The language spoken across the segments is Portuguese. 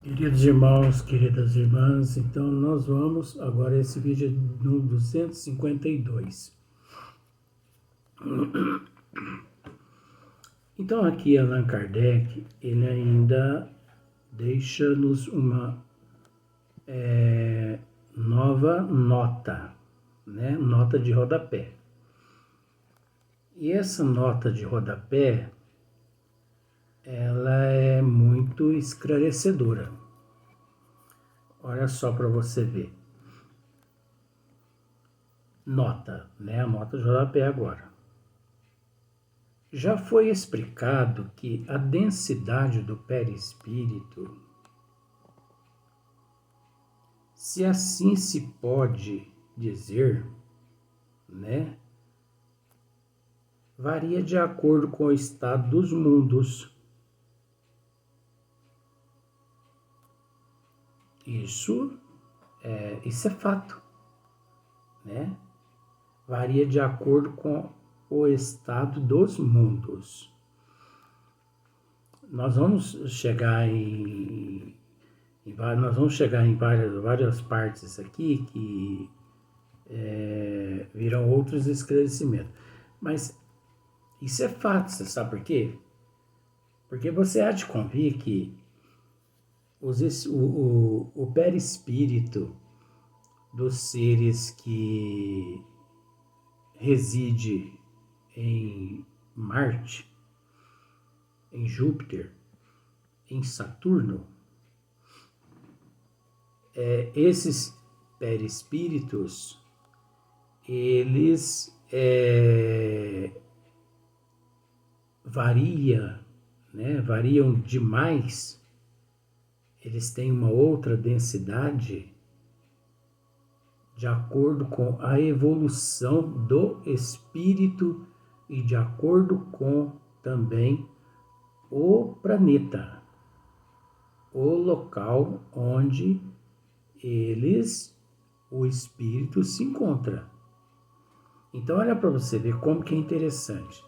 Queridos irmãos, queridas irmãs, então nós vamos, agora esse vídeo é no 252. Então aqui Allan Kardec, ele ainda deixa-nos uma nova nota, né? Nota de rodapé. E essa nota de rodapé, ela é muito esclarecedora. Olha só para você ver. Nota, né? A nota de rodapé agora. Já foi explicado que a densidade do perispírito, se assim se pode dizer, né, varia de acordo com o estado dos mundos. Isso é fato, né? Varia de acordo com o estado dos mundos. Nós vamos chegar em várias partes aqui que virão outros esclarecimentos. Mas isso é fato, você sabe por quê? Porque você há de convir que o perispírito dos seres que reside em Marte, em Júpiter, em Saturno, esses perispíritos, eles variam demais, eles têm uma outra densidade de acordo com a evolução do espírito e de acordo com também o planeta, o local onde o espírito se encontra. Então olha para você ver como que é interessante.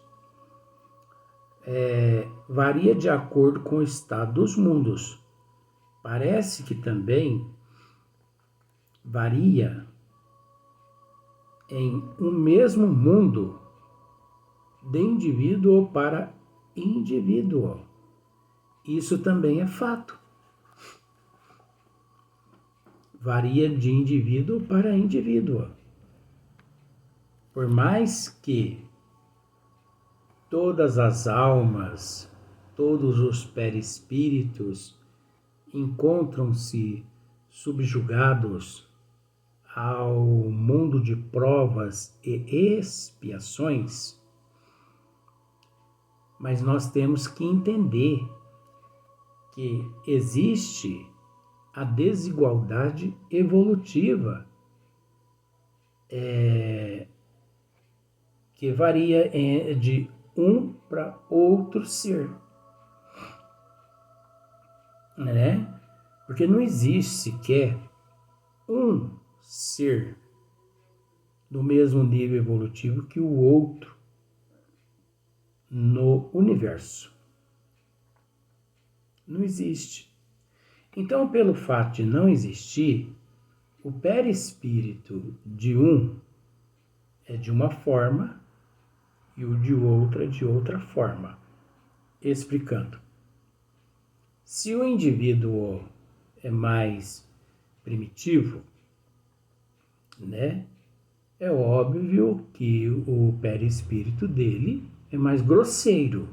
Varia de acordo com o estado dos mundos. Parece que também varia em um mesmo mundo de indivíduo para indivíduo. Isso também é fato. Varia de indivíduo para indivíduo. Por mais que todas as almas, todos os perispíritos encontram-se subjugados ao mundo de provas e expiações, mas nós temos que entender que existe a desigualdade evolutiva que varia de um para outro ser, né? Porque não existe sequer um ser do mesmo nível evolutivo que o outro no universo. Não existe. Então, pelo fato de não existir, o perispírito de um é de uma forma e o de outro é de outra forma. Explicando. Se o indivíduo é mais primitivo, né, é óbvio que o perispírito dele é mais grosseiro.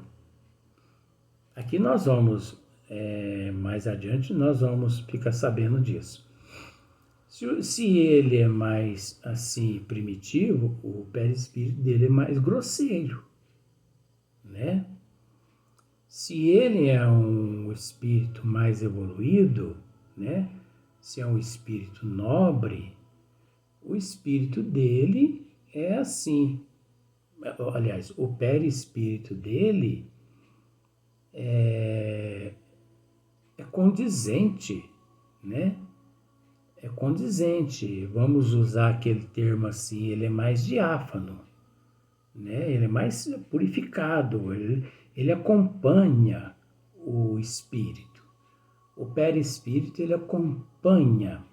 Aqui nós vamos, mais adiante, nós vamos ficar sabendo disso. Se ele é mais assim primitivo, o perispírito dele é mais grosseiro, né? Se ele é um espírito mais evoluído, né? Se é um espírito nobre, o espírito dele é assim. Aliás, o perispírito dele é condizente, né? É condizente. Vamos usar aquele termo assim, ele é mais diáfano, né? Ele é mais purificado, ele acompanha o espírito. O perispírito, ele acompanha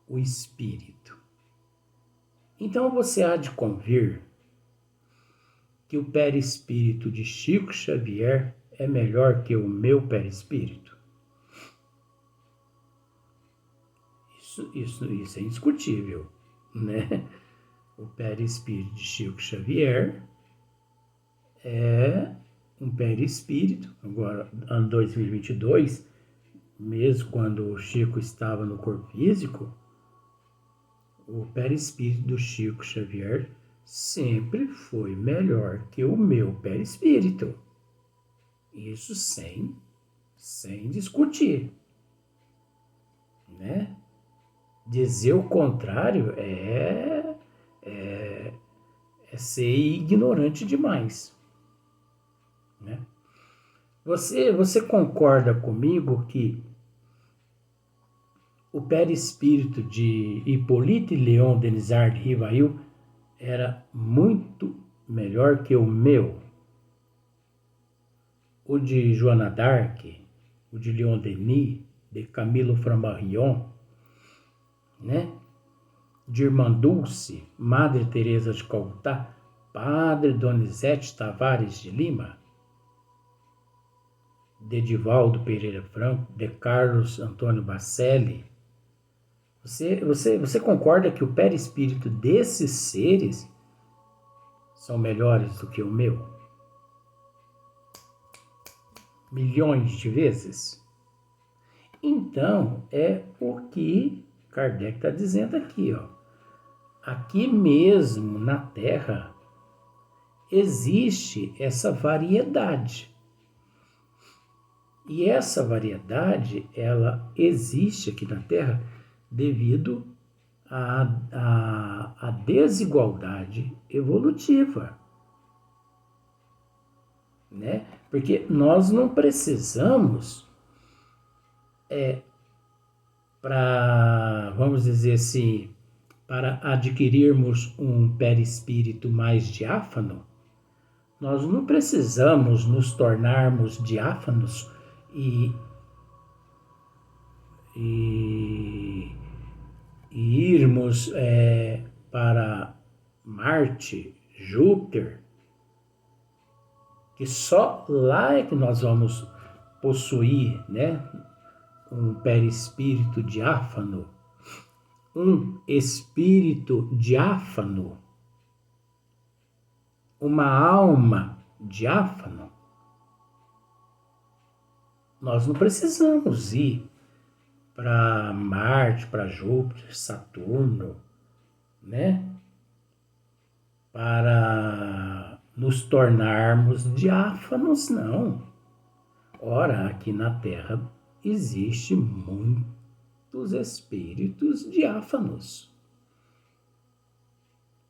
o espírito. Então você há de convir que o perispírito de Chico Xavier é melhor que o meu perispírito? Isso é indiscutível, né? O perispírito de Chico Xavier é um perispírito. Agora, ano 2022, mesmo quando o Chico estava no corpo físico, o perispírito do Chico Xavier sempre foi melhor que o meu perispírito. Isso sem discutir, né? Dizer o contrário é ser ignorante demais, né? Você concorda comigo que o perispírito de Hippolyte Léon Denisard Rivail era muito melhor que o meu? O de Joana d'Arc, o de Leon Denis, de Camilo Flammarion, né? De Irmã Dulce, Madre Teresa de Calcutá, Padre Donizete Tavares de Lima, de Divaldo Pereira Franco, de Carlos Antônio Bacelli. Você concorda que o perispírito desses seres são melhores do que o meu? Milhões de vezes? Então, é o que Kardec está dizendo aqui, ó. Aqui mesmo na Terra existe essa variedade. E essa variedade, ela existe aqui na Terra devido à desigualdade evolutiva, né? Porque nós não precisamos vamos dizer assim, para adquirirmos um perispírito mais diáfano, nós não precisamos nos tornarmos diáfanos e irmos para Marte, Júpiter, que só lá é que nós vamos possuir, né, um perispírito diáfano, um espírito diáfano, uma alma diáfana. Nós não precisamos ir para Marte, para Júpiter, Saturno, né? Para nos tornarmos diáfanos, não. Ora, aqui na Terra existe muitos espíritos diáfanos.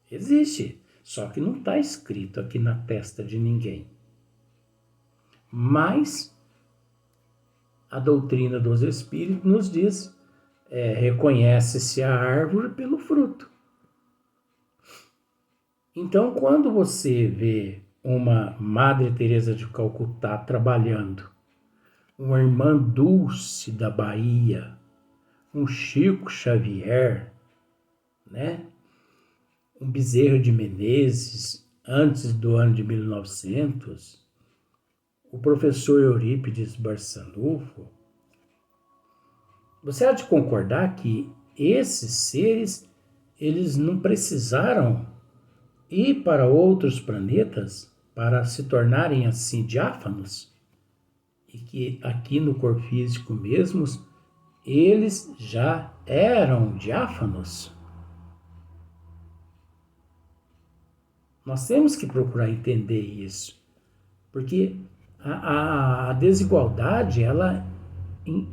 Existe, só que não está escrito aqui na testa de ninguém. Mas a doutrina dos espíritos nos diz, reconhece-se a árvore pelo fruto. Então, quando você vê uma Madre Teresa de Calcutá trabalhando, uma Irmã Dulce da Bahia, um Chico Xavier, né? Um Bezerra de Menezes, antes do ano de 1900, o professor Eurípides Barçanufo, você há de concordar que esses seres, eles não precisaram ir para outros planetas para se tornarem assim diáfanos? E que aqui no corpo físico mesmo, eles já eram diáfanos? Nós temos que procurar entender isso, porque a desigualdade, ela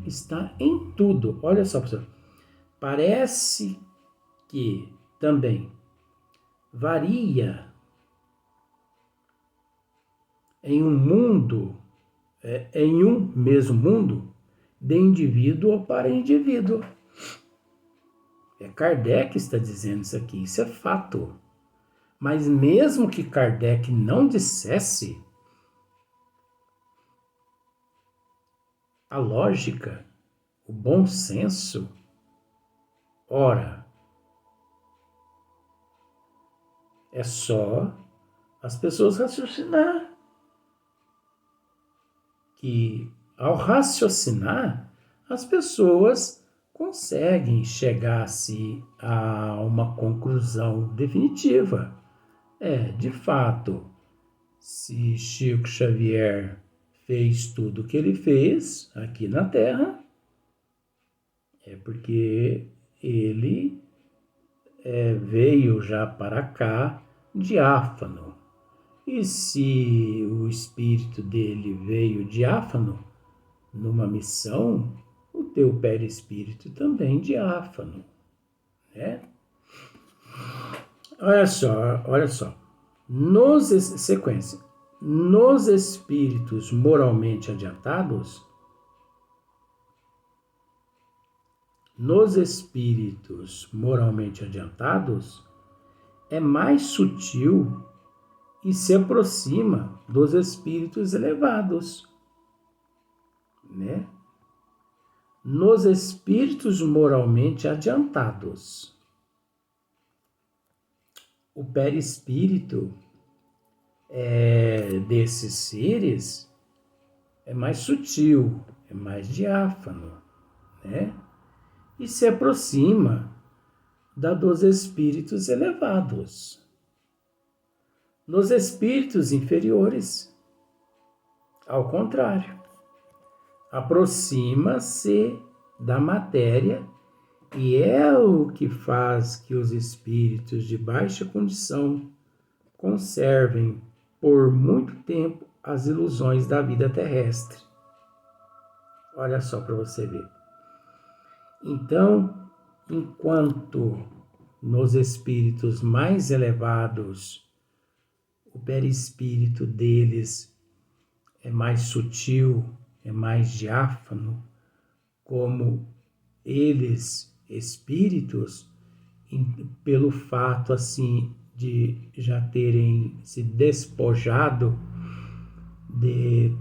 está em tudo. Olha só, pessoal, parece que também varia em um mundo, em um mesmo mundo, de indivíduo para indivíduo. Kardec está dizendo isso aqui, isso é fato. Mas mesmo que Kardec não dissesse, a lógica, o bom senso, ora, é só as pessoas raciocinar. Que ao raciocinar, as pessoas conseguem chegar-se a uma conclusão definitiva. De fato, se Chico Xavier fez tudo o que ele fez aqui na Terra, é porque ele veio já para cá diáfano. E se o espírito dele veio diáfano numa missão, o teu perispírito também diáfano, né? Olha só. Sequência. Nos espíritos moralmente adiantados, é mais sutil e se aproxima dos espíritos elevados, né? Nos espíritos moralmente adiantados, o perispírito desses seres é mais sutil, é mais diáfano, né? E se aproxima dos espíritos elevados. Nos espíritos inferiores, ao contrário, aproxima-se da matéria e é o que faz que os espíritos de baixa condição conservem por muito tempo as ilusões da vida terrestre. Olha só para você ver. Então, enquanto nos espíritos mais elevados o perispírito deles é mais sutil, é mais diáfano, como eles, espíritos, pelo fato assim de já terem se despojado de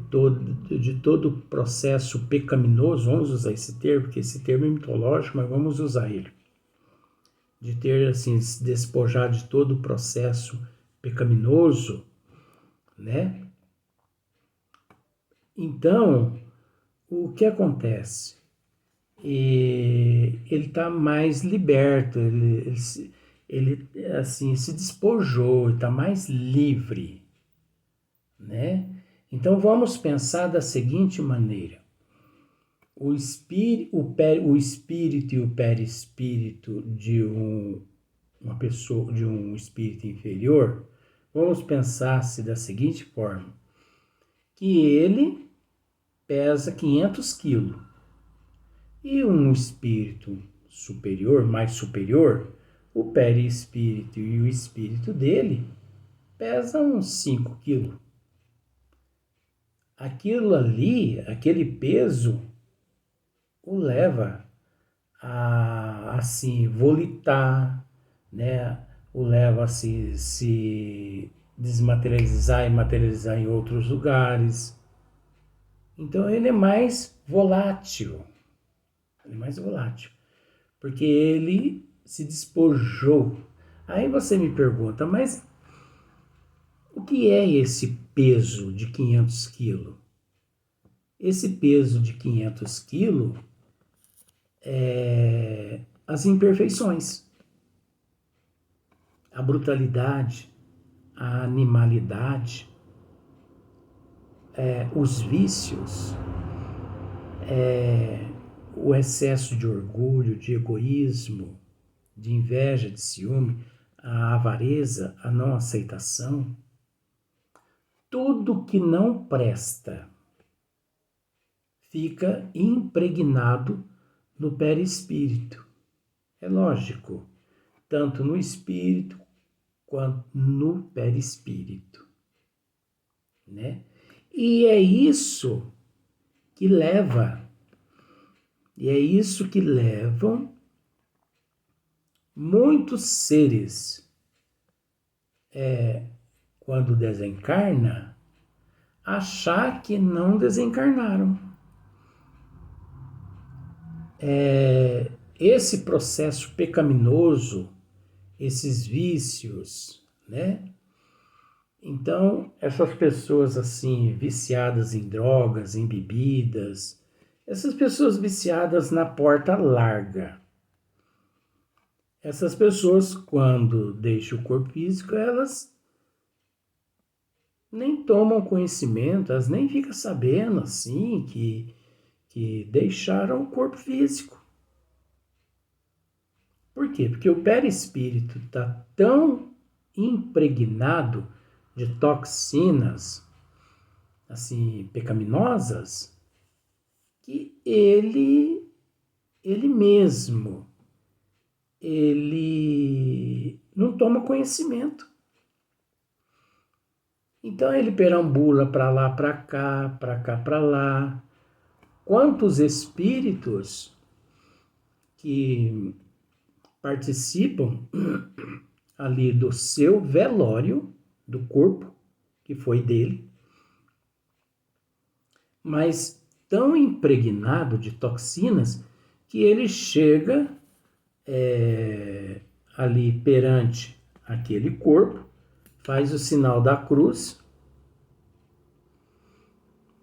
todo o processo pecaminoso, vamos usar esse termo, porque esse termo é mitológico, mas vamos usar ele, de ter assim se despojado de todo o processo pecaminoso, né? Então, o que acontece? Ele está mais liberto, ele assim se despojou, está mais livre, né? Então vamos pensar da seguinte maneira: o espírito e o perispírito de uma pessoa, de um espírito inferior, vamos pensar-se da seguinte forma: que ele pesa 500 quilos e um espírito superior, mais superior, o perispírito e o espírito dele pesam uns 5 quilos. Aquilo ali, aquele peso, o leva a assim volitar, né? O leva a se desmaterializar e materializar em outros lugares. Então ele é mais volátil. Porque ele se despojou. Aí você me pergunta, mas o que é esse peso de 500 quilos? Esse peso de 500 quilos é as imperfeições, a brutalidade, a animalidade, os vícios, o excesso de orgulho, de egoísmo, de inveja, de ciúme, a avareza, a não aceitação. Tudo que não presta fica impregnado no perispírito. É lógico, tanto no espírito quanto no perispírito, né? E é isso que levam muitos seres, quando desencarna, achar que não desencarnaram. esse processo pecaminoso, esses vícios, né? Então, essas pessoas assim, viciadas em drogas, em bebidas, essas pessoas viciadas na porta larga, essas pessoas, quando deixam o corpo físico, elas nem tomam conhecimento, elas nem ficam sabendo assim que deixaram o corpo físico. Por quê? Porque o perispírito está tão impregnado de toxinas assim pecaminosas que ele mesmo ele não toma conhecimento. Então ele perambula para lá, para cá, para lá. Quantos espíritos que participam ali do seu velório, do corpo que foi dele, mas tão impregnado de toxinas que ele chega ali perante aquele corpo, faz o sinal da cruz,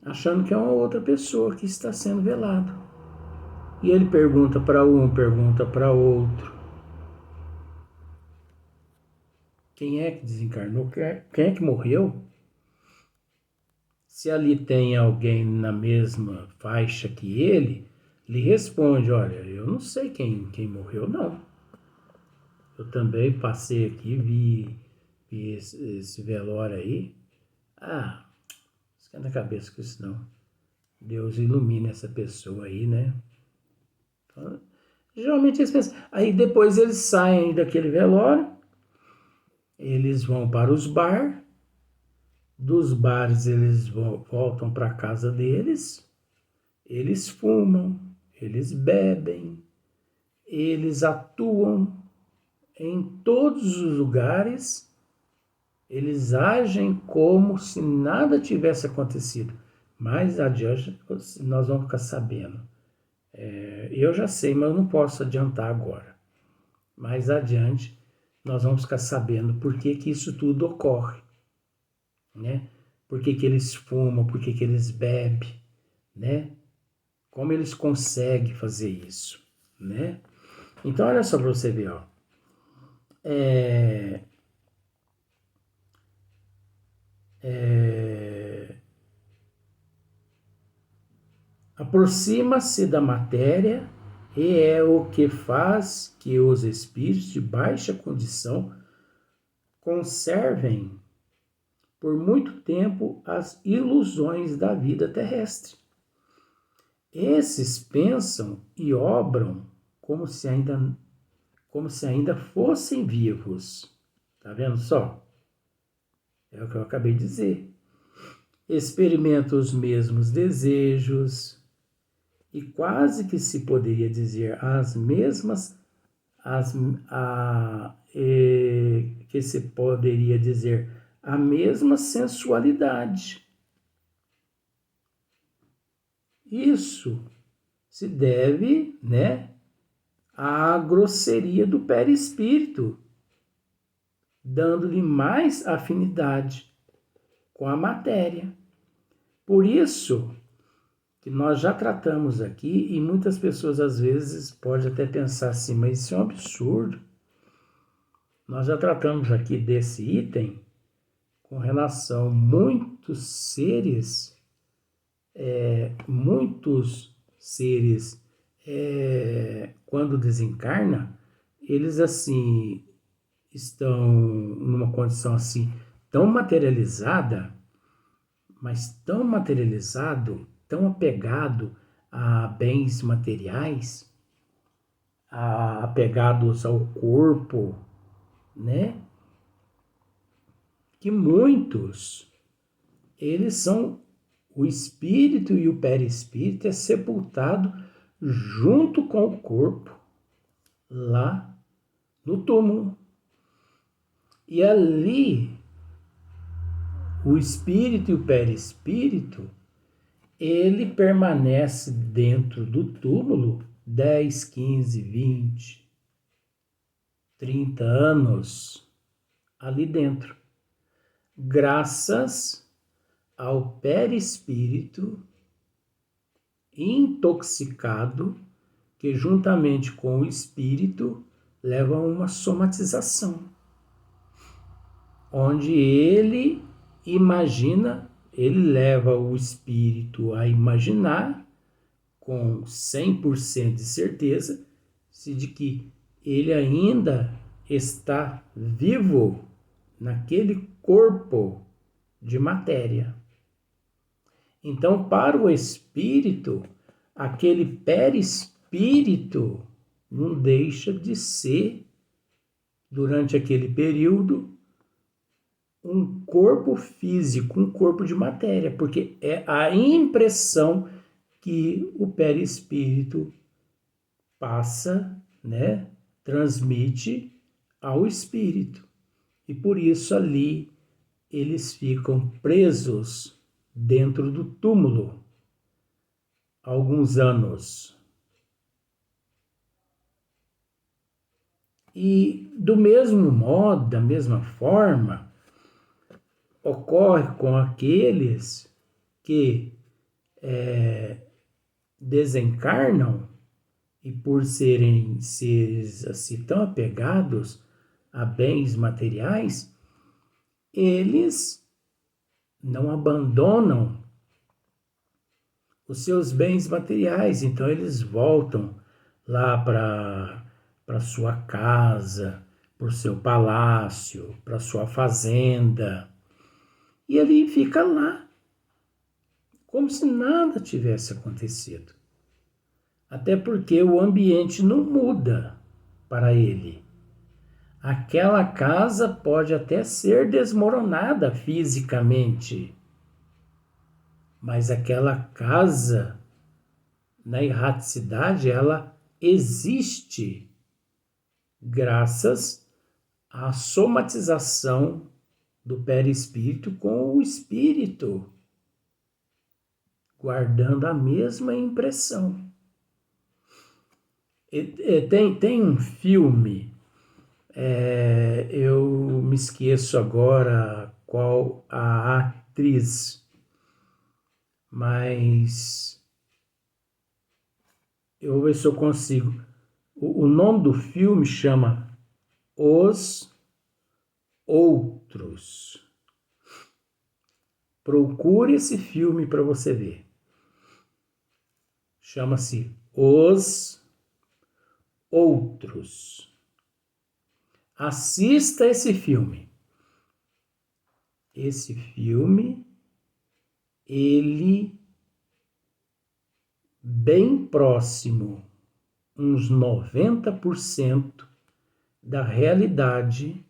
achando que é uma outra pessoa que está sendo velado. E ele pergunta para um, pergunta para outro. Quem é que desencarnou? Quem é que morreu? Se ali tem alguém na mesma faixa que ele responde, olha, eu não sei quem morreu, não. Eu também passei aqui, vi esse velório aí. Ah, esquenta a cabeça com isso não. Deus ilumina essa pessoa aí, né? Então, geralmente eles pensam. Aí depois eles saem daquele velório, eles vão para os bares, dos bares eles voltam para a casa deles, eles fumam, eles bebem, eles atuam em todos os lugares, eles agem como se nada tivesse acontecido. Mais adiante nós vamos ficar sabendo. Eu já sei, mas eu não posso adiantar agora. Mais adiante nós vamos ficar sabendo por que isso tudo ocorre, né? Por que eles fumam, por que eles bebem, né? Como eles conseguem fazer isso, né? Então, olha só para você ver, ó. Aproxima-se da matéria e é o que faz que os espíritos de baixa condição conservem por muito tempo as ilusões da vida terrestre. Esses pensam e obram como se ainda fossem vivos. Tá vendo só? É o que eu acabei de dizer. Experimentam os mesmos desejos e quase que se poderia dizer as mesmas, que se poderia dizer a mesma sensualidade. Isso se deve, né, à grosseria do perispírito, dando-lhe mais afinidade com a matéria. Por isso que nós já tratamos aqui, e muitas pessoas às vezes podem até pensar assim, mas isso é um absurdo. Nós já tratamos aqui desse item com relação a muitos seres, quando desencarna, eles assim estão numa condição assim tão materializada, mas tão materializado, tão apegado a bens materiais, apegados ao corpo, né? Que muitos, eles são, o espírito e o perispírito é sepultado junto com o corpo, lá no túmulo. E ali, o espírito e o perispírito, ele permanece dentro do túmulo 10, 15, 20, 30 anos ali dentro, graças ao perispírito intoxicado que juntamente com o espírito leva a uma somatização, onde ele imagina, ele leva o espírito a imaginar com 100% de certeza de que ele ainda está vivo naquele corpo de matéria. Então, para o espírito, aquele perispírito não deixa de ser, durante aquele período, um corpo físico, um corpo de matéria, porque é a impressão que o perispírito passa, né, transmite ao espírito. E por isso ali eles ficam presos dentro do túmulo alguns anos. E do mesmo modo, da mesma forma, ocorre com aqueles que desencarnam e por serem seres assim tão apegados a bens materiais, eles não abandonam os seus bens materiais, então eles voltam lá para sua casa, para o seu palácio, para sua fazenda, e ali fica lá, como se nada tivesse acontecido. Até porque o ambiente não muda para ele. Aquela casa pode até ser desmoronada fisicamente, mas aquela casa, na erraticidade, ela existe graças à somatização do perispírito com o espírito, guardando a mesma impressão. Tem um filme, eu me esqueço agora qual a atriz, mas eu vou ver se eu consigo. O nome do filme chama Os Outros. Procure esse filme para você ver. Chama-se Os Outros. Assista esse filme. Esse filme, ele bem próximo, uns 90% da realidade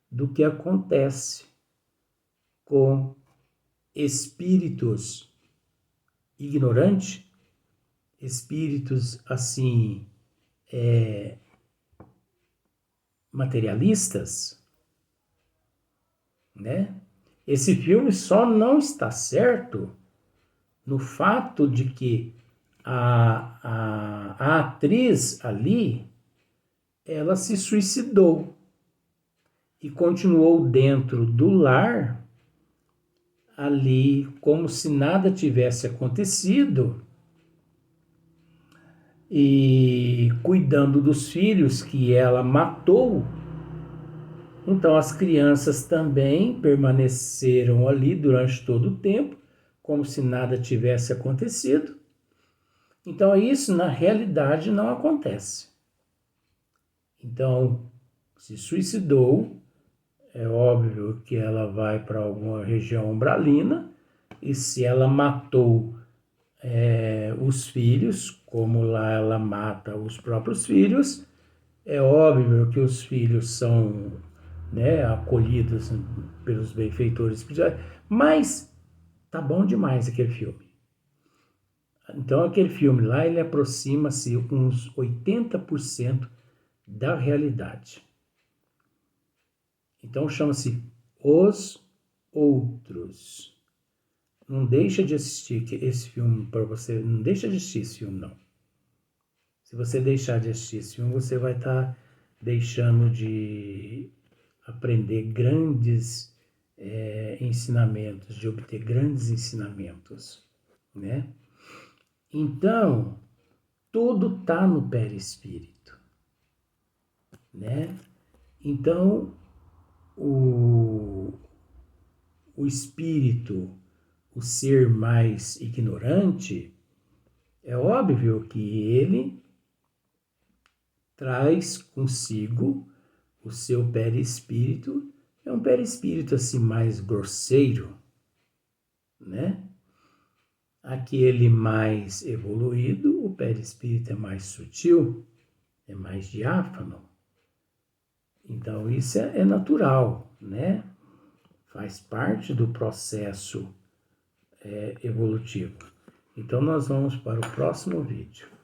do que acontece com espíritos ignorantes, espíritos assim materialistas, né? Esse filme só não está certo no fato de que a atriz ali, ela se suicidou e continuou dentro do lar ali como se nada tivesse acontecido e cuidando dos filhos que ela matou. Então as crianças também permaneceram ali durante todo o tempo, como se nada tivesse acontecido. Então isso na realidade não acontece. Então se suicidou, é óbvio que ela vai para alguma região umbralina, e se ela matou os filhos, como lá ela mata os próprios filhos, é óbvio que os filhos são, né, acolhidos pelos benfeitores espirituais, mas tá bom demais aquele filme. Então aquele filme lá, ele aproxima-se uns 80% da realidade. Então chama-se Os Outros. Não deixa de assistir esse filme para você, não deixa de assistir esse filme não. Se você deixar de assistir esse filme, você vai estar deixando de aprender grandes ensinamentos, de obter grandes ensinamentos, né? Então, tudo está no perispírito, né? Então, o espírito, o ser mais ignorante, é óbvio que ele traz consigo o seu perispírito, é um perispírito assim mais grosseiro, né? Aquele mais evoluído, o perispírito é mais sutil, é mais diáfano. Então isso é natural, né? Faz parte do processo evolutivo. Então nós vamos para o próximo vídeo.